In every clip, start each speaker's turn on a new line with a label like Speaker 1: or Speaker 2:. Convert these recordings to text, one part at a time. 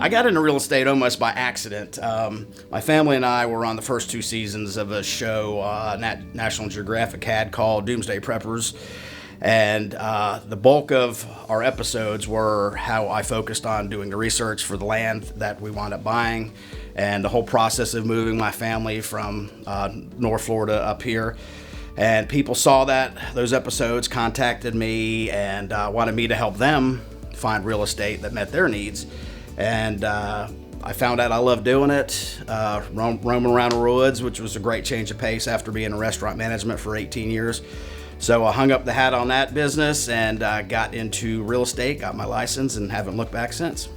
Speaker 1: I got into real estate almost by accident. My family and I were on the first 2 seasons of a show National Geographic had called Doomsday Preppers. And the bulk of our episodes were how I focused on doing the research for the land that we wound up buying and the whole process of moving my family from North Florida up here. And people saw those episodes, contacted me, and wanted me to help them find real estate that met their needs. And I found out I loved doing it, roaming around the woods, which was a great change of pace after being in restaurant management for 18 years. So I hung up the hat on that business and got into real estate, got my license, and haven't looked back since.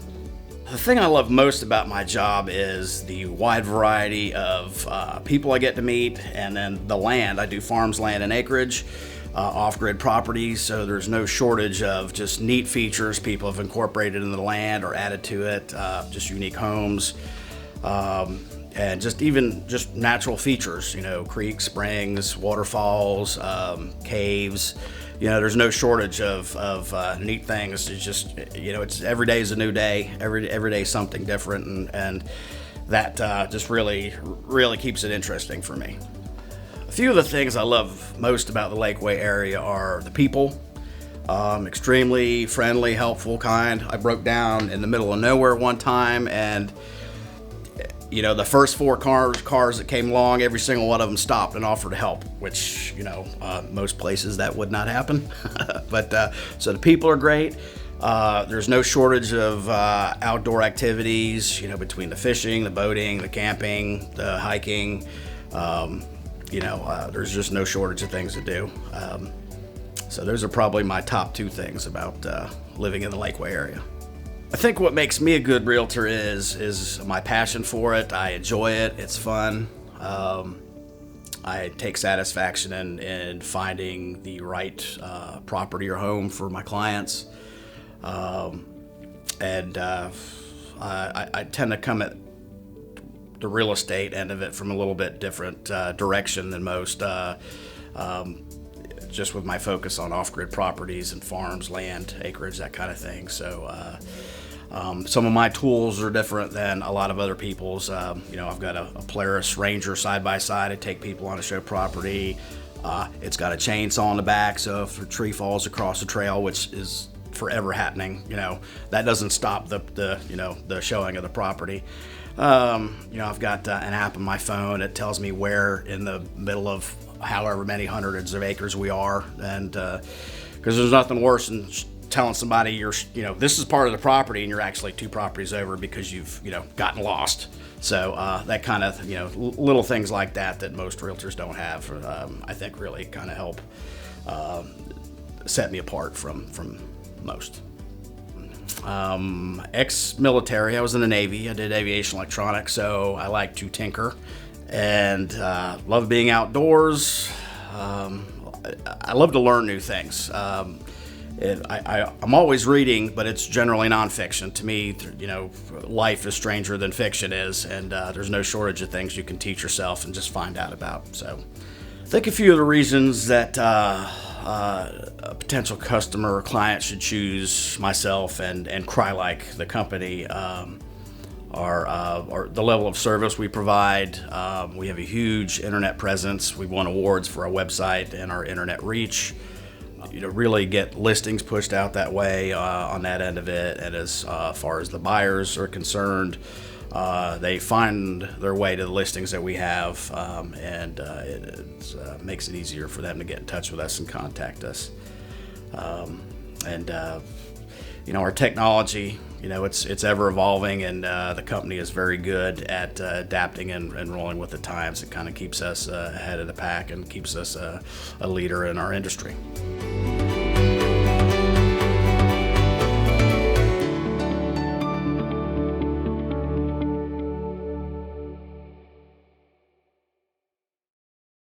Speaker 1: The thing I love most about my job is the wide variety of people I get to meet, and then the land. I do farms, land, and acreage, off-grid properties, so there's no shortage of just neat features people have incorporated into the land or added to it, just unique homes. And just natural features, creeks, springs, waterfalls, caves. There's no shortage of neat things. It's just, it's every day is a new day. Every day is something different, and that just really keeps it interesting for me. A few of the things I love most about the Lakeway area are the people. Extremely friendly, helpful, kind. I broke down in the middle of nowhere one time, and the first 4 cars that came along, every single one of them stopped and offered to help, which, most places that would not happen. But so the people are great. There's no shortage of outdoor activities, between the fishing, the boating, the camping, the hiking. There's just no shortage of things to do. So those are probably my top 2 things about living in the Lakeway area. I think what makes me a good realtor is my passion for it. I enjoy it. It's fun. I take satisfaction in finding the right property or home for my clients. I tend to come at the real estate end of it from a little bit different direction than most. Just with my focus on off-grid properties and farms, land, acreage, that kind of thing. So some of my tools are different than a lot of other people's. I've got a Polaris Ranger side-by-side to take people on a show property. It's got a chainsaw on the back, so if a tree falls across the trail, which is forever happening, that doesn't stop the showing of the property. I've got an app on my phone that tells me where in the middle of however many hundreds of acres we are, and because there's nothing worse than telling somebody this is part of the property and you're actually 2 properties over because you've gotten lost. So that kind of little things like that most realtors don't have, I think really kind of help set me apart from most. Ex-military, I was in the Navy. I did aviation electronics, so I like to tinker and love being outdoors. I love to learn new things. I'm always reading, but it's generally nonfiction. To me, life is stranger than fiction is, and there's no shortage of things you can teach yourself and just find out about. So I think a few of the reasons that a potential customer or client should choose myself and Crye-Leike, the company, are the level of service we provide. We have a huge internet presence. We won awards for our website and our internet reach. Really get listings pushed out that way on that end of it. And as far as the buyers are concerned, they find their way to the listings that we have, and it makes it easier for them to get in touch with us and contact us. Our technology, it's ever evolving, and the company is very good at adapting and rolling with the times. It kind of keeps us ahead of the pack and keeps us a leader in our industry.